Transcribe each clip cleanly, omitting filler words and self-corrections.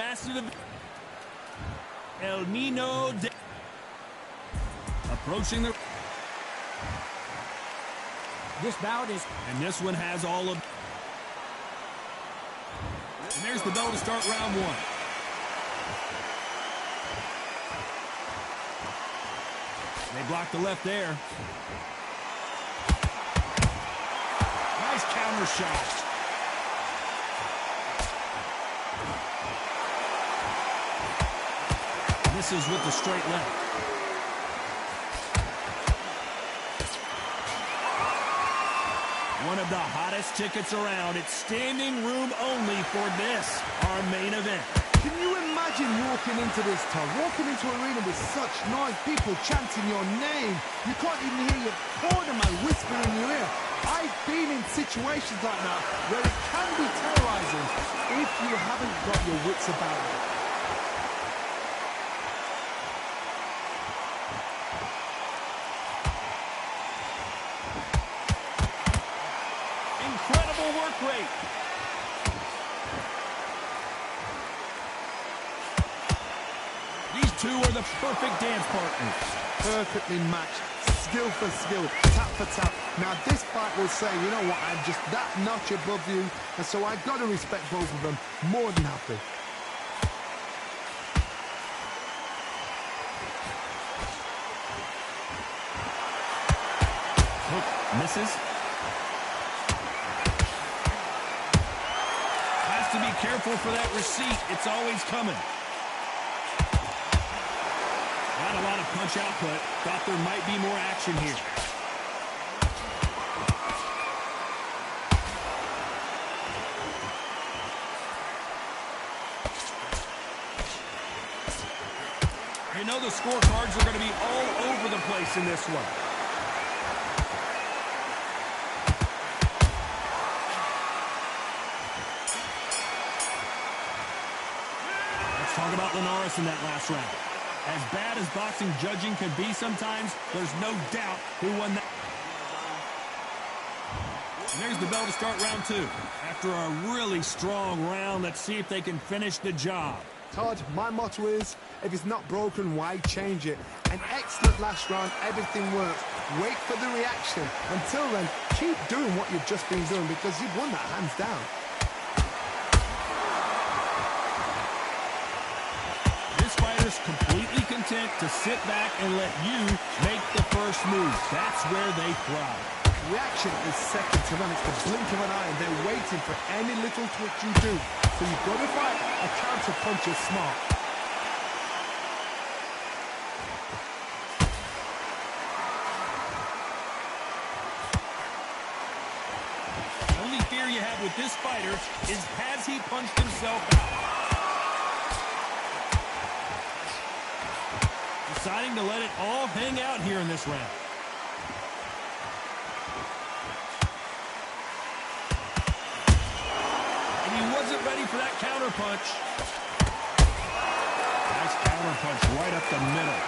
massive event. El Nino approaching the... This bout is... And this one has all of... And there's the bell to start round one. They blocked the left there. Nice counter shot. Misses with the straight left. One of the hottest tickets around. It's standing room only for this, our main event. Can you imagine walking into this, Todd? Walking into an arena with such noise, people chanting your name. You can't even hear your cornerman whispering in your ear. I've been in situations like that where it can be terrorizing if you haven't got your wits about you. Incredible work rate. These two are the perfect dance partners. Perfectly matched, skill for skill, tap for tap. Now this fight will say, you know what, I'm just that notch above you, and so I've got to respect both of them more than happy. Hook misses. Has to be careful for that receipt. It's always coming. Not a lot of punch output. Thought there might be more action here. You know the scorecards are going to be all over the place in this one. Let's talk about Linares in that last round. As bad as boxing judging can be sometimes, there's no doubt who won that. And there's the bell to start round two. After a really strong round, let's see if they can finish the job. Todd, my motto is, if it's not broken, why change it? An excellent last round, everything works. Wait for the reaction. Until then, keep doing what you've just been doing because you've won that hands down. This fighter's completely content to sit back and let you make the first move. That's where they thrive. Reaction is second to none. It's the blink of an eye, and they're waiting for any little twitch you do. So you've got to fight a counter punch is smart. The only fear you have with this fighter is has he punched himself out? Deciding to let it all hang out here in this round. Wasn't ready for that counter punch. Nice counter punch right up the middle.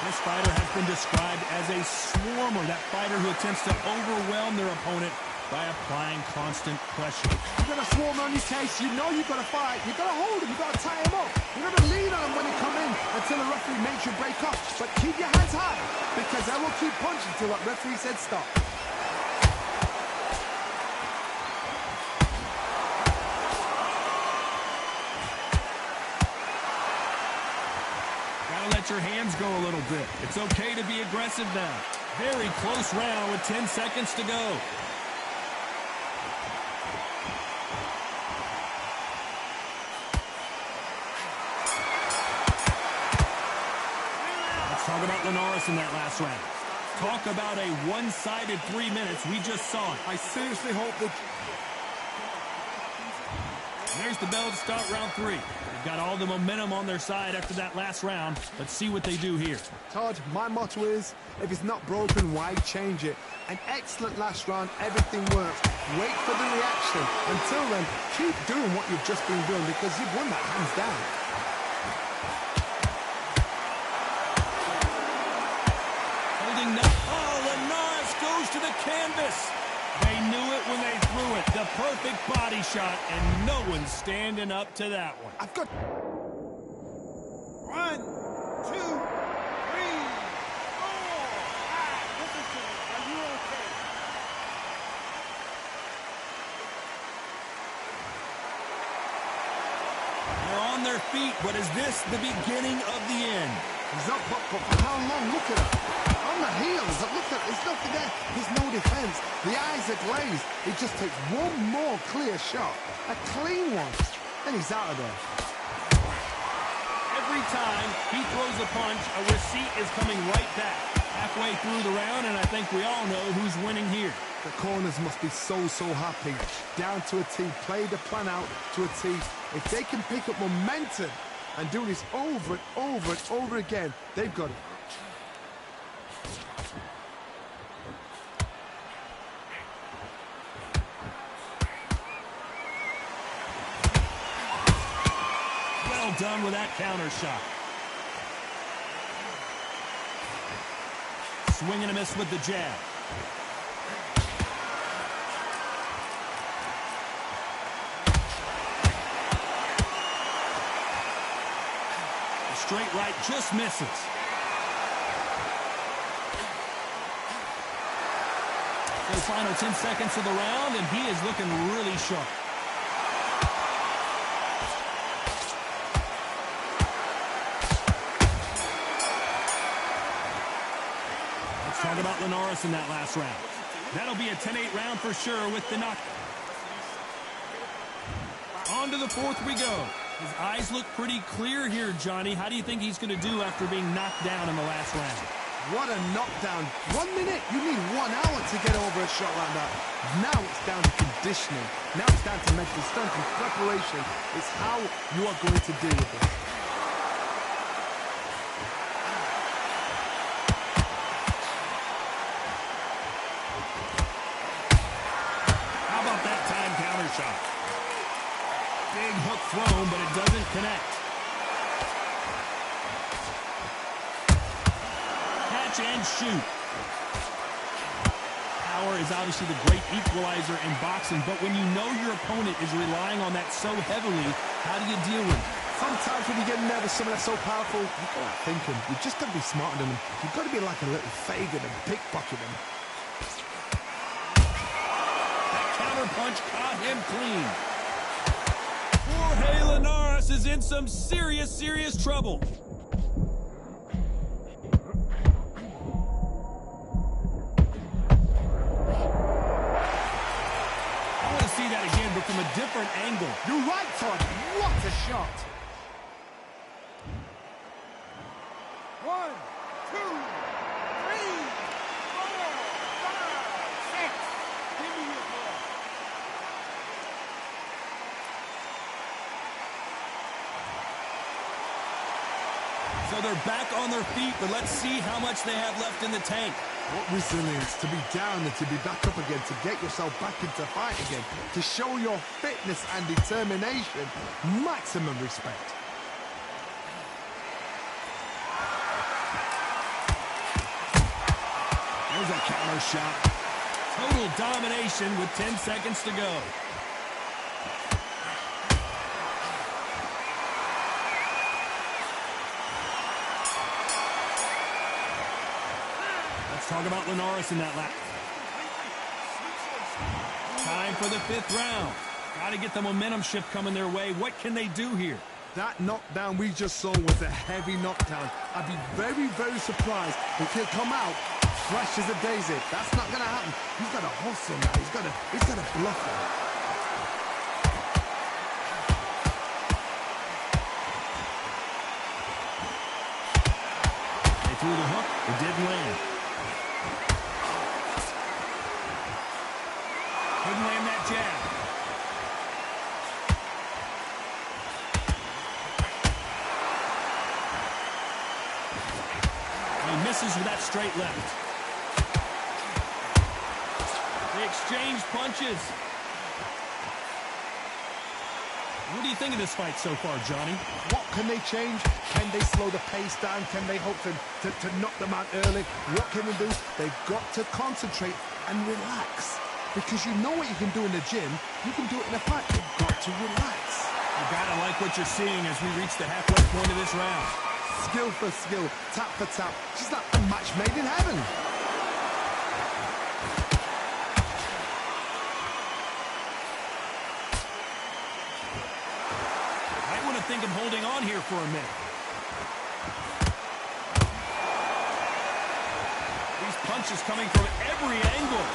This fighter has been described as a swarmer, that fighter who attempts to overwhelm their opponent by applying constant pressure. You've got a swarm on his case. You know you've got to fight. You've got to hold him. You've got to tie him up. You've got to lean on him when he come in until the referee makes you break up. But keep your hands high because I will keep punching until that referee said stop. Gotta let your hands go a little bit. It's okay to be aggressive now. Very close round with 10 seconds to go. Talk about Linares in that last round. Talk about a one-sided 3 minutes. We just saw it. I seriously hope that... And there's the bell to start round three. They've got all the momentum on their side after that last round. Let's see what they do here. Todd, my motto is, if it's not broken, why change it? An excellent last round, everything works. Wait for the reaction. Until then, keep doing what you've just been doing because you've won that hands down. Oh, Linares the canvas. They knew it when they threw it. The perfect body shot, and no one's standing up to that one. I've got... 1, 2, 3, 4, 5. Listen to me. Are you okay? They're on their feet, but is this the beginning of the end? He's up, but for how long? Look at him. On the heels. Look at, there's nothing there. There's no defense. The eyes are glazed. He just takes one more clear shot. A clean one. And he's out of there. Every time he throws a punch, a receipt is coming right back. Halfway through the round, and I think we all know who's winning here. The corners must be so happy. Down to a T. Play the plan out to a T. If they can pick up momentum and do this over and over and over again, they've got it. Well done with that counter shot. Swing and a miss with the jab. The straight right just misses. The final 10 seconds of the round, and he is looking really sharp. Talk about Linares in that last round. That'll be a 10-8 round for sure with the knock. On to the fourth we go. His eyes look pretty clear here, Johnny. How do you think he's going to do after being knocked down in the last round? What a knockdown. 1 minute. You need 1 hour to get over a shot like that. Now it's down to conditioning. Now it's down to mental strength and preparation. It's how you are going to deal with it. Shot. Big hook thrown, but it doesn't connect. Catch and shoot. Power is obviously the great equalizer in boxing, but when you know your opponent is relying on that so heavily, how do you deal with it? Sometimes when you get nervous, someone that's so powerful, you've got to think him. You've just got to be smarter than him. You've got to be like a little Fagin and pickpocket him. Punch caught him clean. Jorge Linares is in some serious trouble. I want to see that again, but from a different angle. You're right, Todd. What a shot. 1, 2, 3, 4, 5, 6. Give me your ball. So they're back on their feet, but let's see how much they have left in the tank. What resilience to be down and to be back up again, to get yourself back into fight again, to show your fitness and determination. Maximum respect. There's a counter shot. Total domination with 10 seconds to go. Talk about Linares in that lap. Time for the 5th round. Got to get the momentum shift coming their way. What can they do here? That knockdown we just saw was a heavy knockdown. I'd be very surprised if he'll come out fresh as a daisy. That's not going to happen. He's got to hustle now. He's got to bluff him. They threw the hook. It didn't land. Couldn't land that jab. He misses with that straight left. They exchange punches. What do you think of this fight so far, Johnny? What can they change? Can they slow the pace down? Can they hope to knock them out early? What can they do? They've got to concentrate and relax. Because you know what you can do in the gym, you can do it in a fight. You've got to relax. You gotta like what you're seeing as we reach the halfway point of this round. Skill for skill, tap for tap. She's like a match made in heaven. Might want to think of holding on here for a minute. These punches coming from every angle.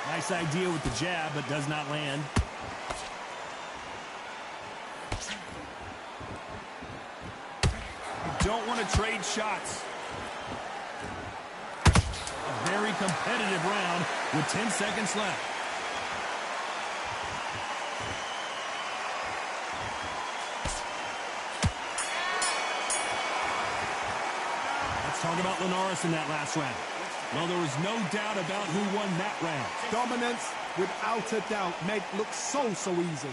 Nice idea with the jab, but does not land. You don't want to trade shots. A very competitive round with 10 seconds left. Let's talk about Linares in that last round. Well, there was no doubt about who won that round. Dominance, without a doubt, made look so easy.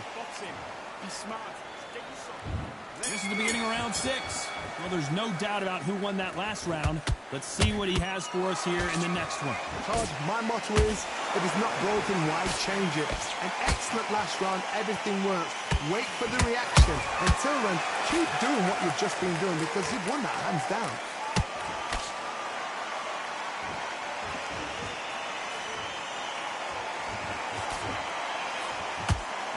This is the beginning of round 6. Well, there's no doubt about who won that last round. Let's see what he has for us here in the next one. Todd, my motto is, if it's not broken, why change it? An excellent last round, everything works. Wait for the reaction. Until then, keep doing what you've just been doing because you've won that hands down.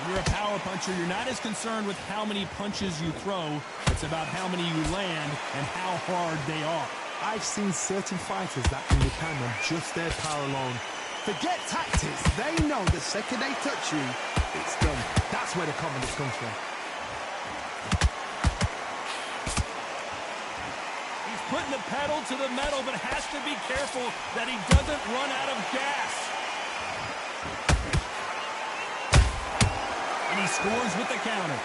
When you're a power puncher, you're not as concerned with how many punches you throw. It's about how many you land and how hard they are. I've seen certain fighters that can depend on just their power alone. Forget tactics. They know the second they touch you, it's done. That's where the confidence comes from. He's putting the pedal to the metal, but has to be careful that he doesn't run out of gas. And he scores with the counter.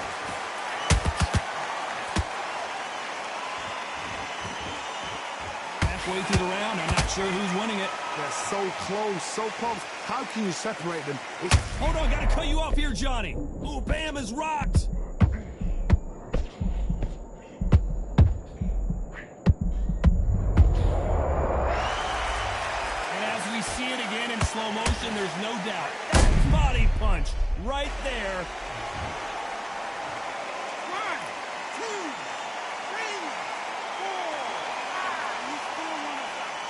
Halfway through the round, I'm not sure who's winning it. They're so close, so close. How can you separate them? Hold on, gotta cut you off here, Johnny. Ooh, Bam is rocked. And as we see it again in slow motion, there's no doubt. Body punch right there. 1, 2, 3, 4. You still want to fight.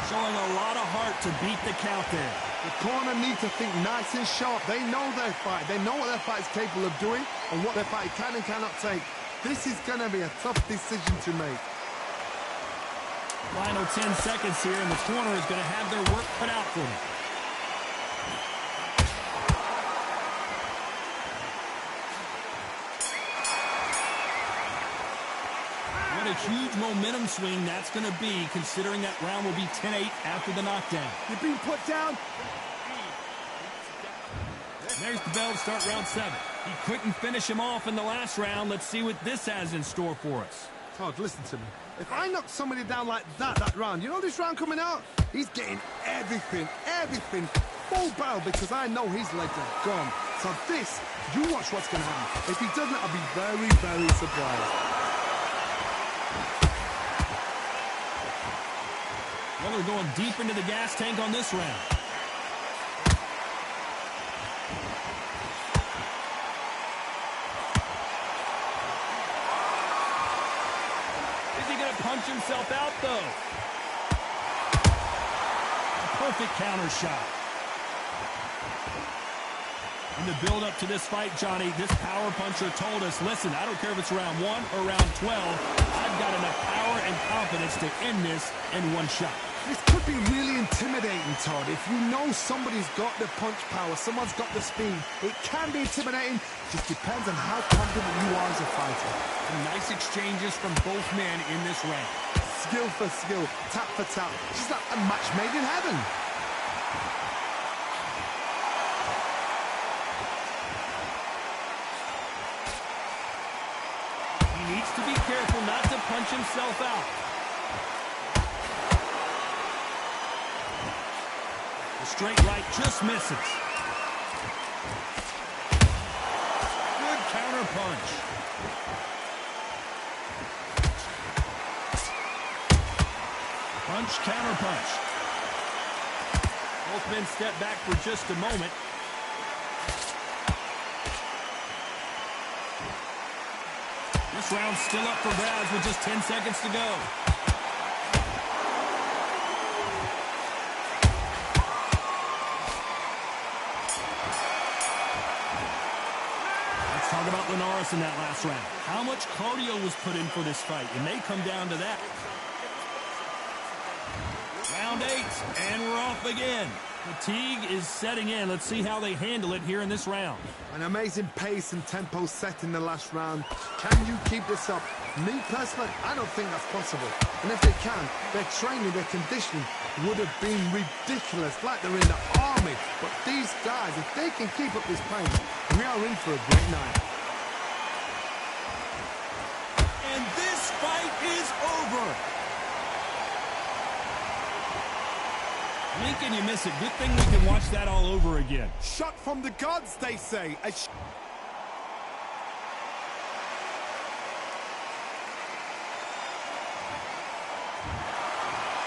Showing a lot of heart to beat the count there. The corner needs to think nice and sharp. They know their fight. They know what their fight is capable of doing and what their fight can and cannot take. This is going to be a tough decision to make. Final 10 seconds here, and the corner is going to have their work cut out for them. What a huge momentum swing that's going to be, considering that round will be 10-8 after the knockdown. You're being put down. There's the bell to start round 7. He couldn't finish him off in the last round. Let's see what this has in store for us. Todd, listen to me. If I knock somebody down like that round, you know this round coming out? He's getting everything, full barrel because I know his legs are gone. So this, you watch what's going to happen. If he doesn't, I'll be very, very surprised. Well, they're going deep into the gas tank on this round. Punch himself out, though. A perfect counter shot. In the build-up to this fight, Johnny, this power puncher told us, listen, I don't care if it's round 1 or round 12, I've got enough power and confidence to end this in one shot. This could be really intimidating, Todd. If you know somebody's got the punch power, someone's got the speed, it can be intimidating. Just depends on how confident you are as a fighter. And nice exchanges from both men in this round. Skill for skill, tap for tap. Just like a match made in heaven. punch himself out. The straight right just misses. Good counter punch. Punch, counter punch. Both men step back for just a moment. This round's still up for grabs with just 10 seconds to go. Let's talk about Linares in that last round. How much cardio was put in for this fight? It may come down to that. Round 8, and we're off again. Fatigue is setting in. Let's see how they handle it here in this round. An amazing pace and tempo set in the last round. Can you keep this up? Me personally, I don't think that's possible. And if they can, their training, their conditioning would have been ridiculous, like they're in the army. But these guys, if they can keep up this pace, we are in for a great night. And this fight is over. Lincoln, you miss it. Good thing we can watch that all over again. Shot from the gods, they say. It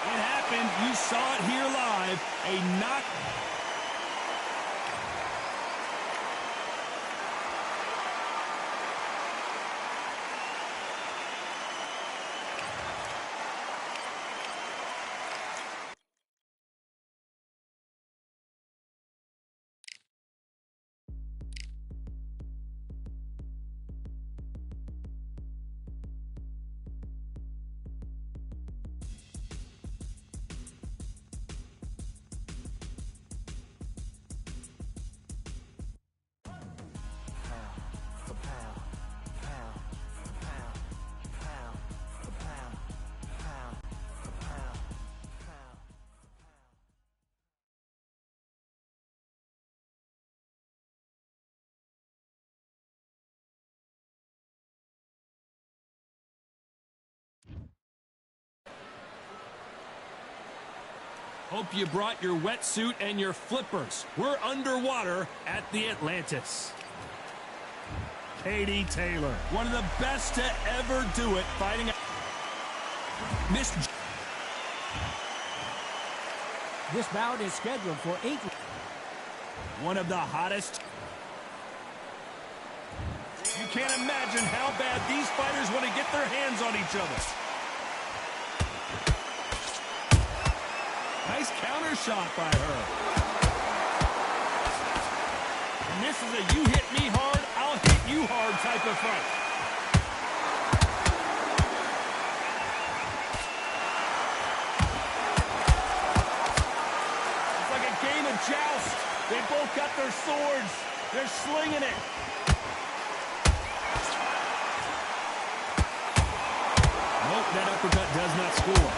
happened. You saw it here live. A knock. Hope you brought your wetsuit and your flippers. We're underwater at the Atlantis. Katie Taylor, one of the best to ever do it, fighting Miss. This bout is scheduled for 8. One of the hottest. You can't imagine how bad these fighters want to get their hands on each other. Nice counter shot by her. And this is a you hit me hard, I'll hit you hard type of fight. It's like a game of joust. They both got their swords. They're slinging it. Nope, that uppercut does not score.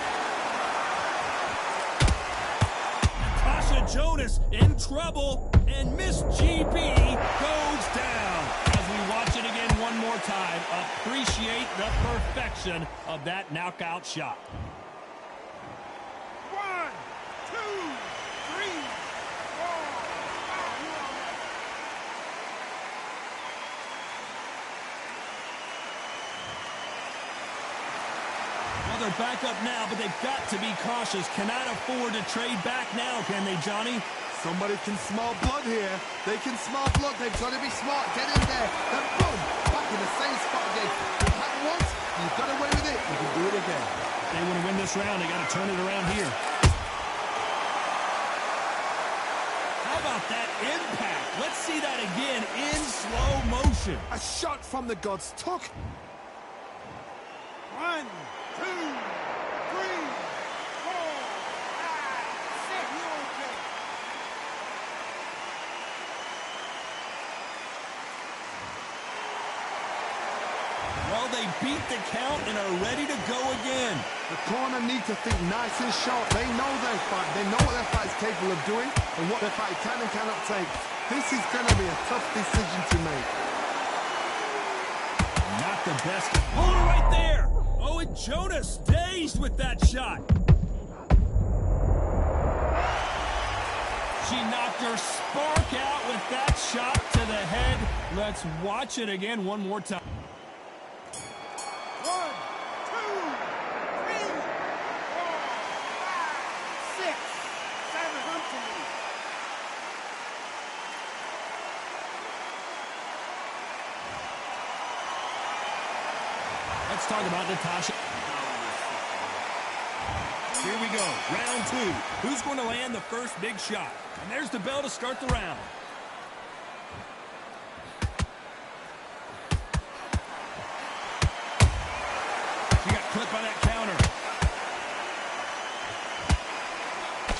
Jonas in trouble, and Miss GB goes down. As we watch it again one more time, appreciate the perfection of that knockout shot. 1, 2, 3, 4, 5. Well, they're back up now, but they've got to be cautious. Cannot afford to trade back now, can they, Johnny? Somebody can smell blood here. They can smell blood. They've got to be smart. Get in there. Then boom, back in the same spot again. You've had it once, you've got away with it, you can do it again. If they want to win this round, they got to turn it around here. How about that impact? Let's see that again in slow motion. A shot from the gods took. 1, 2, 3, 4, 5, 6. You're okay. Well, they beat the count and are ready to go again. The corner need to think nice and sharp. They know their fight. They know what their fight is capable of doing and what their fight can and cannot take. This is going to be a tough decision to make. Not the best. Oh, right there. Oh, it Jonas dazed with that shot. She knocked her spark out with that shot to the head. Let's watch it again one more time. 1, 2, 3, 4, 5, 6, 7. Come to me. Let's talk about Natasha. Here we go, round 2. Who's going to land the first big shot? And there's the bell to start the round. She got clipped by that counter.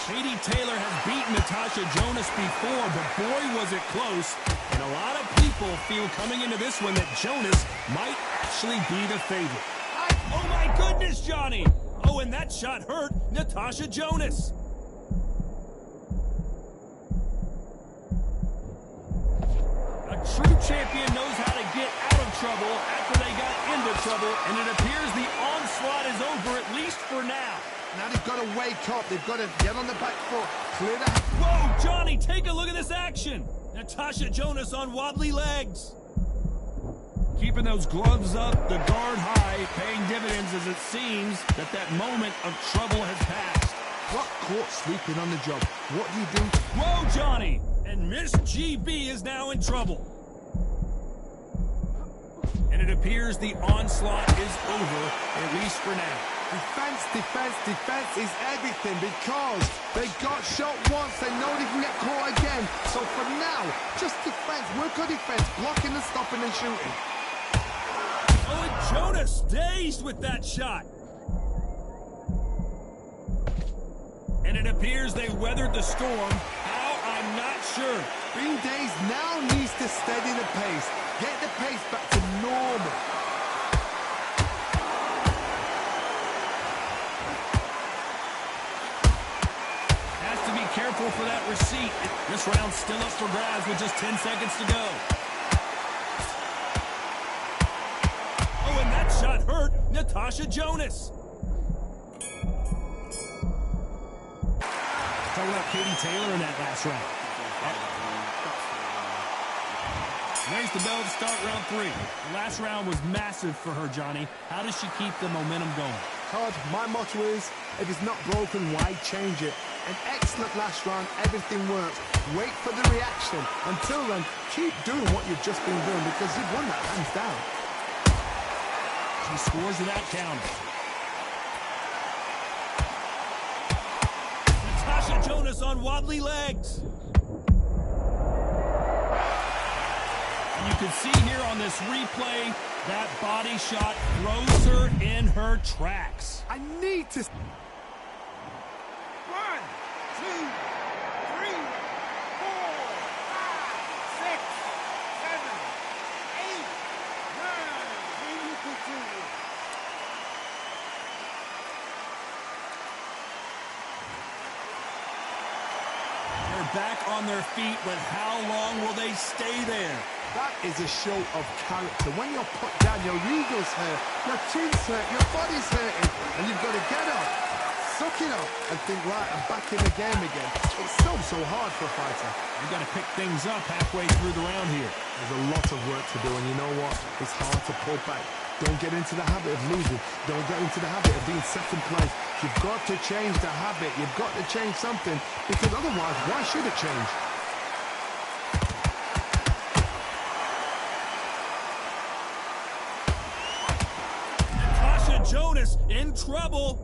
Katie Taylor has beaten Natasha Jonas before, but boy was it close. And a lot of people feel coming into this one that Jonas might actually be the favorite. Oh my goodness, Johnny! Oh, and that shot hurt Natasha Jonas. A true champion knows how to get out of trouble after they got into trouble, and it appears the onslaught is over, at least for now. Now they've got to wake up. They've got to get on the back foot. Clear the... Whoa, Johnny, take a look at this action. Natasha Jonas on wobbly legs. Keeping those gloves up, the guard high, paying dividends as it seems that moment of trouble has passed. Got caught sleeping on the job. What do you do? Whoa, Johnny! And Miss GB is now in trouble. And it appears the onslaught is over, at least for now. Defense, defense, defense is everything because they got shot once. They know they can get caught again. So for now, just defense. Work on defense. Blocking and stopping and shooting. Oh, and Jonas dazed with that shot. And it appears they weathered the storm. How? I'm not sure. Being dazed now needs to steady the pace. Get the pace back to normal. Has to be careful for that receipt. This round's still up for grabs with just 10 seconds to go. Oh, and that shot hurt Natasha Jonas. Talking about Katie Taylor in that last round. There's the bell to start round 3. The last round was massive for her, Johnny. How does she keep the momentum going? Todd, my motto is, if it's not broken, why change it? An excellent last round, everything works. Wait for the reaction. Until then, keep doing what you've just been doing because you've won that hands down. She scores without counter. Natasha Jonas on wobbly legs. And you can see here on this replay, that body shot throws her in her tracks. I need to... 1, 2, 3, 4, 5, 6, 7, 8, 9. Can you continue? They're back on their feet, but how long will they stay there? That is a show of character. When you're put down, your ego's hurt, your chin's hurt, your body's hurting, and you've got to get up, suck it up, and think, right, I'm back in the game again. It's so hard for a fighter. You've got to pick things up halfway through the round here. There's a lot of work to do, and you know what? It's hard to pull back. Don't get into the habit of losing. Don't get into the habit of being second place. You've got to change the habit. You've got to change something, because otherwise, why should it change? Jonas in trouble.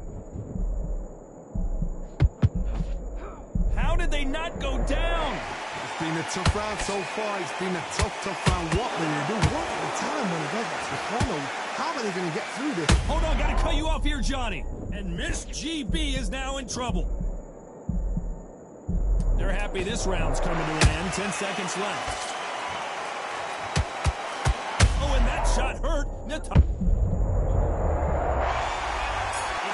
How did they not go down? It's been a tough round so far. It's been a tough round. What will they do? What will they tell them when they get to the corner? How are they going to get through this? Hold on, gotta cut you off here, Johnny. And Miss GB is now in trouble. They're happy this round's coming to an end. 10 seconds left. Oh, and that shot hurt Natasha.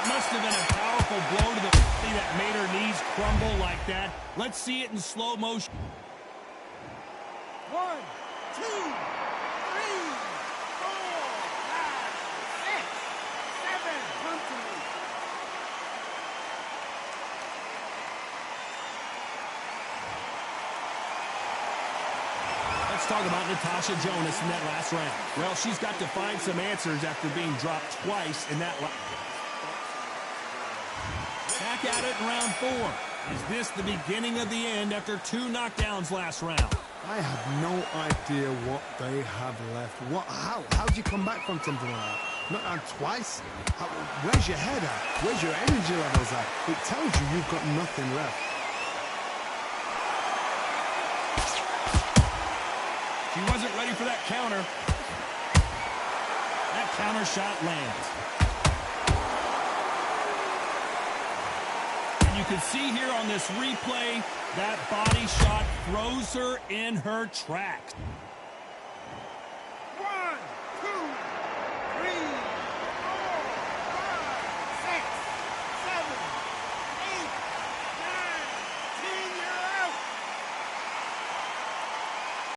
Must have been a powerful blow to the body that made her knees crumble like that. Let's see it in slow motion. 1, 2, 3, 4, 5, 6, 7, Let's talk about Natasha Jonas in that last round. Well, she's got to find some answers after being dropped twice in that last. Back at it in round 4. Is this the beginning of the end after 2 knockdowns last round? I have no idea what they have left. How do you come back from something like that? Not down twice? Where's your head at? Where's your energy levels at? It tells you you've got nothing left. She wasn't ready for that counter. That counter shot lands. And you can see here on this replay, that body shot throws her in her tracks.